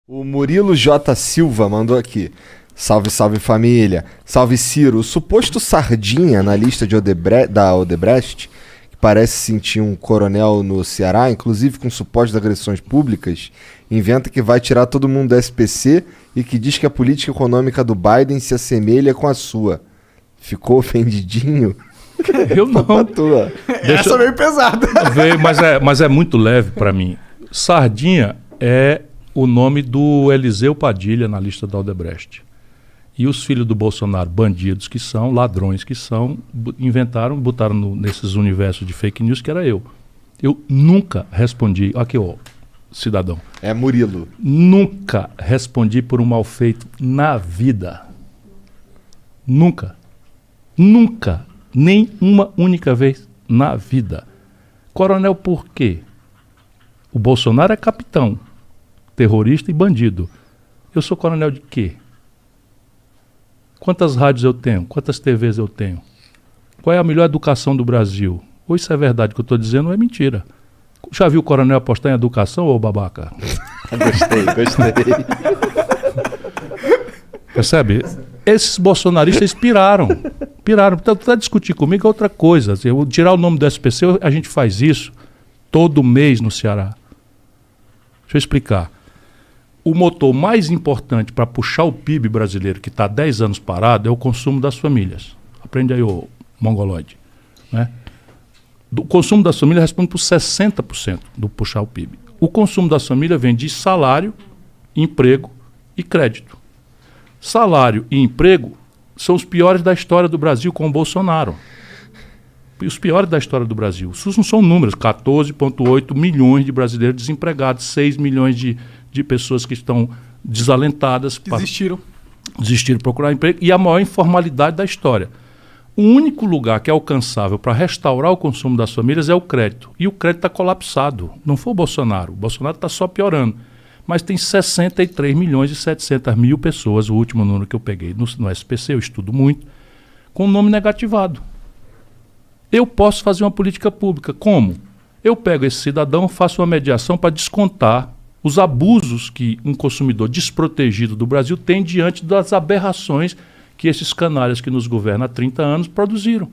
O Murilo J. Silva mandou aqui. Salve, salve família. Salve Ciro. O suposto sardinha na lista de da Odebrecht, que parece sentir um coronel no Ceará, inclusive com supostas agressões públicas, inventa que vai tirar todo mundo do SPC e que diz que a política econômica do Biden se assemelha com a sua. Ficou ofendidinho? Eu não. Essa é meio pesada. Mas é muito leve para mim. Sardinha é o nome do Eliseu Padilha na lista da Odebrecht. E os filhos do Bolsonaro, bandidos que são, ladrões que são, inventaram, botaram nesses universos de fake news que era eu. Eu nunca respondi, aqui ó, cidadão. É Murilo. Nunca respondi por um mal feito na vida. Nunca. Nunca. Nem uma única vez na vida. Coronel por quê? O Bolsonaro é capitão, terrorista e bandido. Eu sou coronel de quê? Quantas rádios eu tenho? Quantas TVs eu tenho? Qual é a melhor educação do Brasil? Ou isso é verdade que eu estou dizendo ou é mentira? Já viu o coronel apostar em educação, ô babaca? Gostei. Percebe? Esses bolsonaristas piraram. Então, para discutir comigo é outra coisa. Eu tirar o nome do SPC, a gente faz isso todo mês no Ceará. Deixa eu explicar. O motor mais importante para puxar o PIB brasileiro, que está há 10 anos parado, é o consumo das famílias. Aprende aí, ô mongoloide. Né? O consumo das famílias responde por 60% do puxar o PIB. O consumo das famílias vem de salário, emprego e crédito. Salário e emprego são os piores da história do Brasil com o Bolsonaro. Os piores da história do Brasil. Isso não são números. 14,8 milhões de brasileiros desempregados, 6 milhões de pessoas que estão desalentadas. Desistiram de procurar emprego. E a maior informalidade da história. O único lugar que é alcançável para restaurar o consumo das famílias é o crédito. E o crédito está colapsado. Não foi o Bolsonaro. O Bolsonaro está só piorando. Mas tem 63 milhões e 700 mil pessoas, o último número que eu peguei no SPC, eu estudo muito, com o nome negativado. Eu posso fazer uma política pública. Como? Eu pego esse cidadão, faço uma mediação para descontar os abusos que um consumidor desprotegido do Brasil tem diante das aberrações que esses canalhas que nos governam há 30 anos produziram.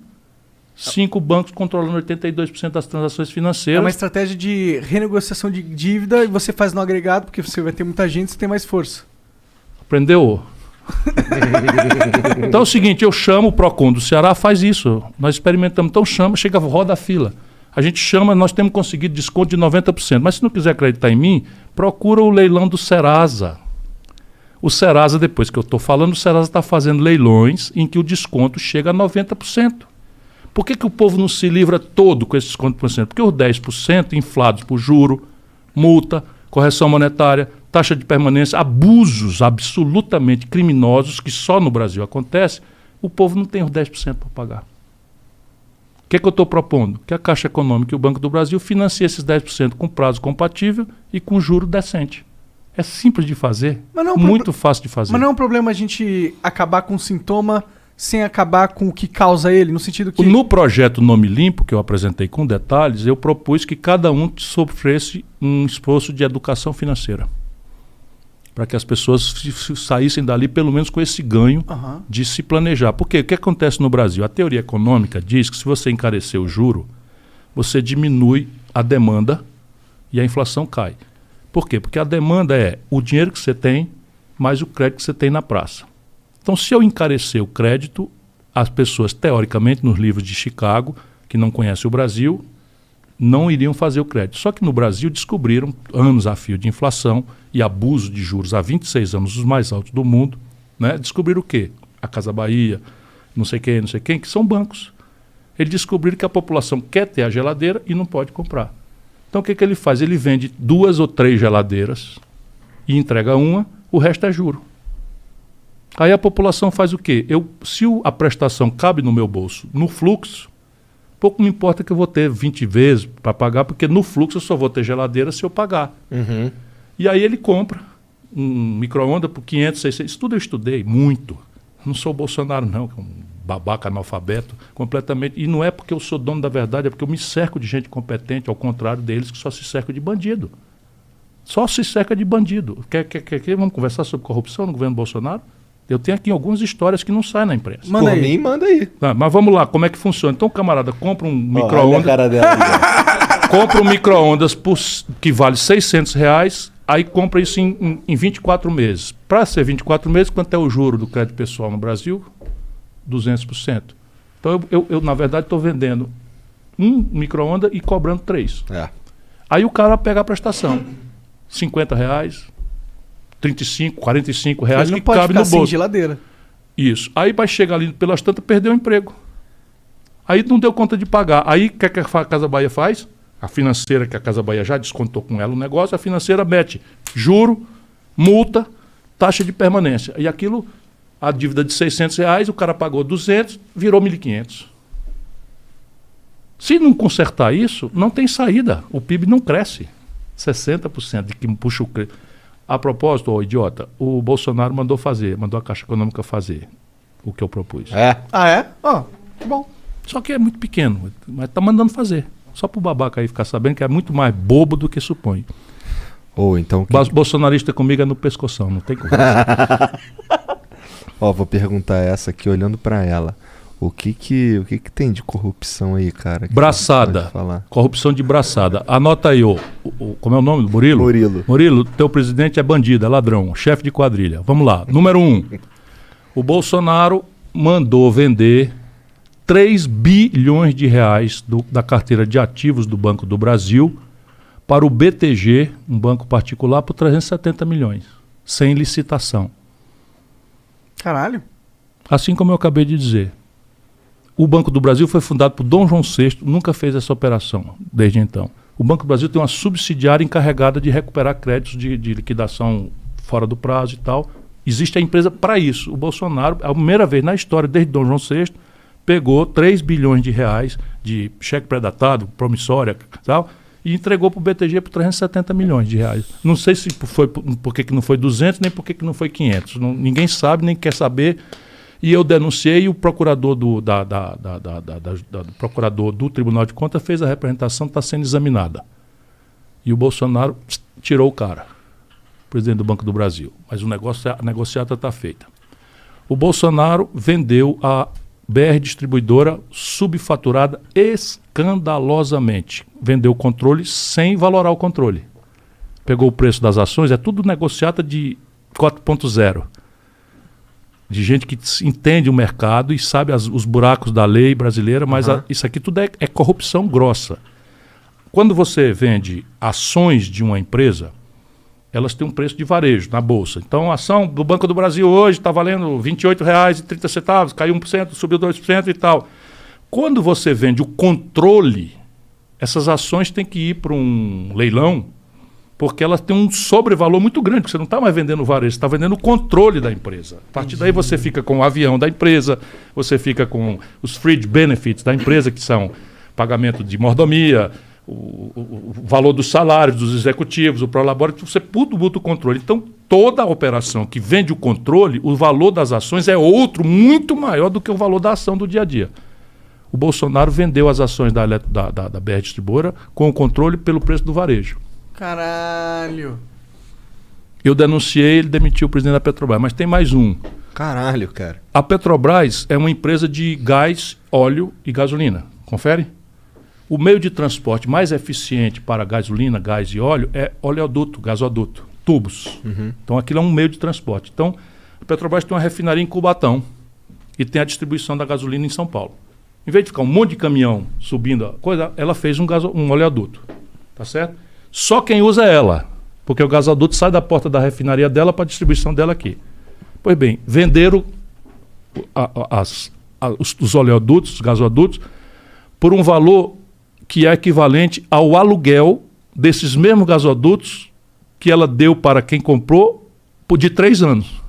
5 bancos controlando 82% das transações financeiras. É uma estratégia de renegociação de dívida e você faz no agregado, porque você vai ter muita gente, você tem mais força. Aprendeu? Então é o seguinte, eu chamo o PROCON do Ceará, faz isso. Nós experimentamos, então chama, chega, roda a fila. A gente chama, nós temos conseguido desconto de 90%. Mas se não quiser acreditar em mim, procura o leilão do Serasa. O Serasa, depois que eu estou falando, o Serasa está fazendo leilões em que o desconto chega a 90%. Por que o povo não se livra todo com esse desconto por cento? Porque os 10% inflados por juro, multa, correção monetária, taxa de permanência, abusos absolutamente criminosos que só no Brasil acontece, o povo não tem os 10% para pagar. O que eu estou propondo? Que a Caixa Econômica e o Banco do Brasil financiem esses 10% com prazo compatível e com juro decente. É simples de fazer, muito fácil de fazer. Mas não é um problema a gente acabar com o sintoma sem acabar com o que causa ele, no sentido que... No projeto Nome Limpo, que eu apresentei com detalhes, eu propus que cada um sofresse um esforço de educação financeira. Para que as pessoas saíssem dali pelo menos com esse ganho de se planejar. Porque o que acontece no Brasil? A teoria econômica diz que se você encarecer o juro, você diminui a demanda e a inflação cai. Por quê? Porque a demanda é o dinheiro que você tem mais o crédito que você tem na praça. Então, se eu encarecer o crédito, as pessoas, teoricamente, nos livros de Chicago, que não conhecem o Brasil, não iriam fazer o crédito. Só que no Brasil descobriram, anos a fio de inflação e abuso de juros há 26 anos, os mais altos do mundo, né? Descobriram o quê? A Casa Bahia, não sei quem, que são bancos. Eles descobriram que a população quer ter a geladeira e não pode comprar. Então, o que ele faz? Ele vende 2 ou 3 geladeiras e entrega uma, o resto é juro. Aí a população faz o quê? Se a prestação cabe no meu bolso, no fluxo, pouco me importa que eu vou ter 20 vezes para pagar, porque no fluxo eu só vou ter geladeira se eu pagar. E aí ele compra um micro-ondas por 500, 600. Isso tudo eu estudei muito. Não sou o Bolsonaro, não, que é um babaca analfabeto, completamente. E não é porque eu sou dono da verdade, é porque eu me cerco de gente competente, ao contrário deles, que só se cercam de bandido. Só se cerca de bandido. Vamos conversar sobre corrupção no governo Bolsonaro? Eu tenho aqui algumas histórias que não saem na imprensa. Manda aí. Mim, manda aí. Tá, mas vamos lá, como é que funciona? Então o camarada compra um Olha a micro-ondas. cara dela. Compra um micro-ondas que vale R$600, aí compra isso em 24 meses. Para ser 24 meses, quanto é o juro do crédito pessoal no Brasil? 200%. Então eu na verdade, estou vendendo um micro-ondas e cobrando 3. Aí o cara pega a prestação. R$50, 35, 45 reais que cabe no bolso. Sem geladeira. Isso. Aí vai chegar ali pelas tantas, perdeu o emprego. Aí não deu conta de pagar. Aí o que a Casa Bahia faz? A financeira, que a Casa Bahia já descontou com ela o negócio, a financeira mete juro, multa, taxa de permanência. E aquilo, a dívida de R$600, o cara pagou 200, virou 1.500. Se não consertar isso, não tem saída. O PIB não cresce. 60% de que puxa o crédito. A propósito, ô idiota, o Bolsonaro mandou a Caixa Econômica fazer o que eu propus. Ah, é? Que bom. Só que é muito pequeno, mas tá mandando fazer. Só pro babaca aí ficar sabendo que é muito mais bobo do que supõe. Então... Bolsonarista comigo é no pescoção, não tem conversa. Vou perguntar essa aqui olhando pra ela. O que tem de corrupção aí, cara? Braçada. Corrupção de braçada. Anota aí, como é o nome do Murilo? Murilo, teu presidente é bandido, é ladrão, chefe de quadrilha. Vamos lá. Número 1. O Bolsonaro mandou vender 3 bilhões de reais da carteira de ativos do Banco do Brasil para o BTG, um banco particular, por 370 milhões, sem licitação. Caralho. Assim como eu acabei de dizer. O Banco do Brasil foi fundado por Dom João VI, nunca fez essa operação desde então. O Banco do Brasil tem uma subsidiária encarregada de recuperar créditos de liquidação fora do prazo e tal. Existe a empresa para isso. O Bolsonaro, a primeira vez na história, desde Dom João VI, pegou 3 bilhões de reais de cheque pré-datado, promissória e tal, e entregou para o BTG por 370 milhões de reais. Não sei se foi por que não foi 200, nem por que não foi 500. Ninguém sabe, nem quer saber. E eu denunciei, e o procurador do procurador do Tribunal de Contas fez a representação, está sendo examinada. E o Bolsonaro tirou o cara, presidente do Banco do Brasil. Mas a negociata está feita. O Bolsonaro vendeu a BR Distribuidora subfaturada escandalosamente. Vendeu o controle sem valorar o controle. Pegou o preço das ações, é tudo negociata de 4.0. De gente que entende o mercado e sabe os buracos da lei brasileira, mas isso aqui tudo é corrupção grossa. Quando você vende ações de uma empresa, elas têm um preço de varejo na Bolsa. Então, a ação do Banco do Brasil hoje está valendo R$ 28,30, caiu 1%, subiu 2% e tal. Quando você vende o controle, essas ações têm que ir para um leilão, porque elas têm um sobrevalor muito grande, porque você não está mais vendendo o varejo, você está vendendo o controle da empresa. A partir daí você fica com o avião da empresa, você fica com os fringe benefits da empresa, que são pagamento de mordomia, o valor dos salários dos executivos, o prolabore, você tudo muda o controle. Então, toda a operação que vende o controle, o valor das ações é outro, muito maior do que o valor da ação do dia a dia. O Bolsonaro vendeu as ações da BR Distribuidora com o controle pelo preço do varejo. Caralho. Eu denunciei, ele demitiu o presidente da Petrobras, mas tem mais um. Caralho, cara. A Petrobras é uma empresa de gás, óleo e gasolina. Confere? O meio de transporte mais eficiente para gasolina, gás e óleo é oleoduto, gasoduto, tubos. Então aquilo é um meio de transporte. Então a Petrobras tem uma refinaria em Cubatão e tem a distribuição da gasolina em São Paulo. Em vez de ficar um monte de caminhão subindo a coisa, ela fez um oleoduto. Tá certo? Só quem usa é ela, porque o gasoduto sai da porta da refinaria dela para a distribuição dela aqui. Pois bem, venderam os oleodutos, os gasodutos, por um valor que é equivalente ao aluguel desses mesmos gasodutos que ela deu para quem comprou de 3 anos.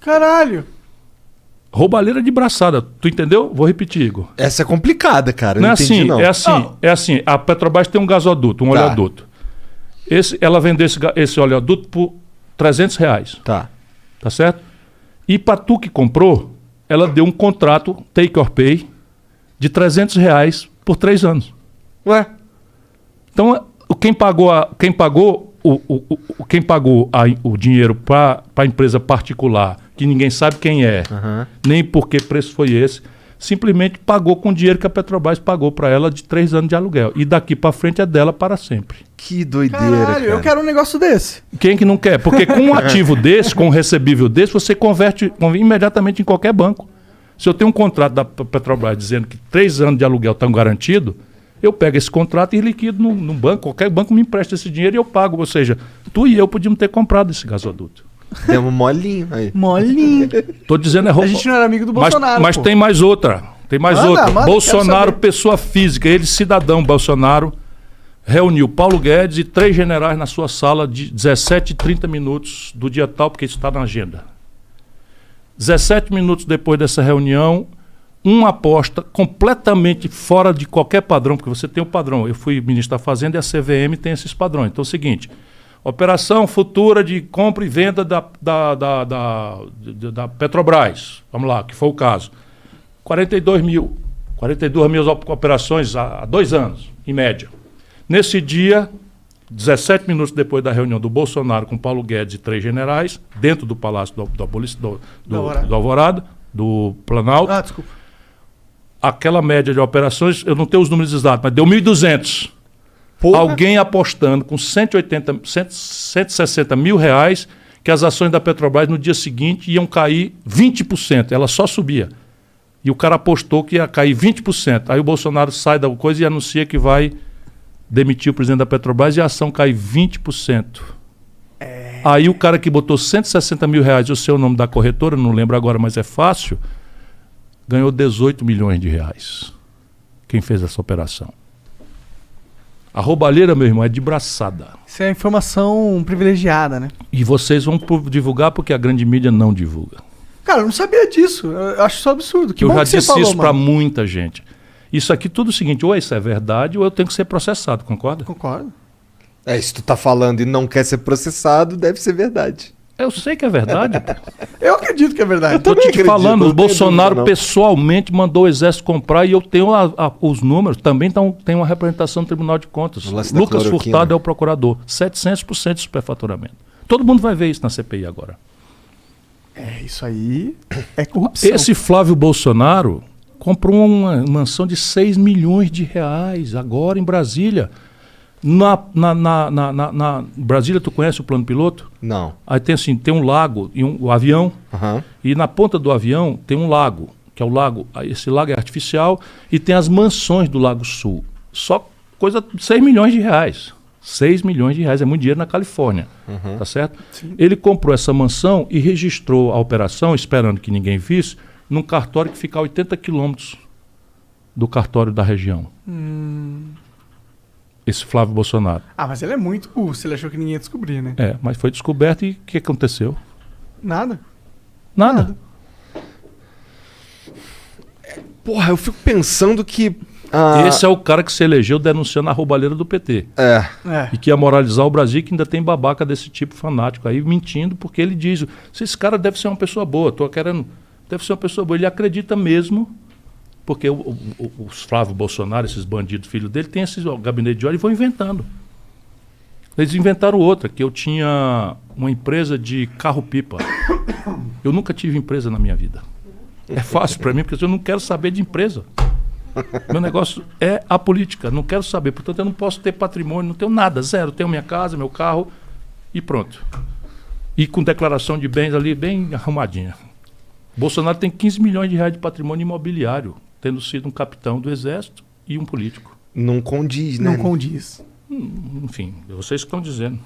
Caralho! Roubalheira de braçada, tu entendeu? Vou repetir, Igor. Essa é complicada, cara. Não é assim, não. É assim. A Petrobras tem um gasoduto, um oleoduto. Ela vendeu esse oleoduto por R$300. Tá certo? E para tu que comprou, ela deu um contrato, take or pay, de R$300 por 3 anos. Ué? Então, quem pagou quem pagou o dinheiro para a empresa particular, que ninguém sabe quem é, nem por que preço foi esse, simplesmente pagou com o dinheiro que a Petrobras pagou para ela de 3 anos de aluguel. E daqui para frente é dela para sempre. Que doideira, Caralho, eu quero um negócio desse. Quem que não quer? Porque com um ativo desse, com um recebível desse, você converte imediatamente em qualquer banco. Se eu tenho um contrato da Petrobras dizendo que 3 anos de aluguel estão garantidos, eu pego esse contrato e liquido num banco. Qualquer banco me empresta esse dinheiro e eu pago. Ou seja, tu e eu podíamos ter comprado esse gasoduto. Demos molinho aí. Molinho. Tô dizendo é roubo. A gente não era amigo do Bolsonaro, Mas pô. tem mais outra. Tem mais Manda, outra. manda, Bolsonaro, quero saber. pessoa física, ele cidadão Bolsonaro, reuniu Paulo Guedes e 3 generais na sua sala de 17 e 30 minutos do dia tal, porque isso está na agenda. 17 minutos depois dessa reunião, uma aposta completamente fora de qualquer padrão, porque você tem um padrão. Eu fui ministro da Fazenda e a CVM tem esses padrões. Então é o seguinte, operação futura de compra e venda da Petrobras, vamos lá, que foi o caso. 42 mil operações há 2 anos, em média. Nesse dia, 17 minutos depois da reunião do Bolsonaro com Paulo Guedes e 3 generais, dentro do Palácio do Alvorada, do Planalto, Desculpa. aquela média de operações, eu não tenho os números exatos, mas deu 1.200. Alguém apostando com 160 mil reais que as ações da Petrobras no dia seguinte iam cair 20%, ela só subia. E o cara apostou que ia cair 20%. Aí o Bolsonaro sai da coisa e anuncia que vai demitir o presidente da Petrobras e a ação cai 20%. Aí o cara que botou 160 mil reais, o seu nome da corretora, não lembro agora, mas é fácil, ganhou 18 milhões de reais. Quem fez essa operação? A roubalheira, meu irmão, é de braçada. Isso é informação privilegiada, né? E vocês vão divulgar porque a grande mídia não divulga. Cara, eu não sabia disso. Eu acho isso absurdo. Que Eu bom já que você disse falou, isso para mano. muita gente. Isso aqui tudo é o seguinte, ou isso é verdade ou eu tenho que ser processado, concorda? Concordo. Se tu tá falando e não quer ser processado, deve ser verdade. Eu sei que é verdade. Eu acredito que é verdade. Estou também te acredito, falando, não o tenho Bolsonaro dúvida, não. pessoalmente mandou o exército comprar e eu tenho os números. Também tem uma representação no Tribunal de Contas. O lance da Lucas cloroquina. Furtado é o procurador. 700% de superfaturamento. Todo mundo vai ver isso na CPI agora. Isso aí é corrupção. Esse Flávio Bolsonaro comprou uma mansão de 6 milhões de reais agora em Brasília. Brasília, tu conhece o plano piloto? Não. Aí tem um lago e o avião. Aham. E na ponta do avião tem um lago, que é o lago. Esse lago é artificial e tem as mansões do Lago Sul. Só coisa de 6 milhões de reais. 6 milhões de reais é muito dinheiro na Califórnia. Tá certo? Sim. Ele comprou essa mansão e registrou a operação, esperando que ninguém visse, num cartório que fica a 80 quilômetros do cartório da região. Esse Flávio Bolsonaro. Mas ele é muito urso. Ele achou que ninguém ia descobrir, né? Mas foi descoberto e o que aconteceu? Nada. Nada. Porra, eu fico pensando que... Esse é o cara que se elegeu denunciando a roubalheira do PT. É. E que ia moralizar o Brasil, que ainda tem babaca desse tipo fanático aí, mentindo, porque ele diz, esse cara deve ser uma pessoa boa, deve ser uma pessoa boa. Ele acredita mesmo, porque os Flávio Bolsonaro, esses bandidos, filhos dele, tem esse gabinete de ódio e vão inventando. Eles inventaram outra, que eu tinha uma empresa de carro-pipa. Eu nunca tive empresa na minha vida. É fácil para mim, porque eu não quero saber de empresa. Meu negócio é a política, não quero saber. Portanto, eu não posso ter patrimônio, não tenho nada, zero. Tenho minha casa, meu carro e pronto. E com declaração de bens ali bem arrumadinha. Bolsonaro tem 15 milhões de reais de patrimônio imobiliário, tendo sido um capitão do Exército e um político. Não condiz, né? Não condiz. Enfim, vocês estão dizendo.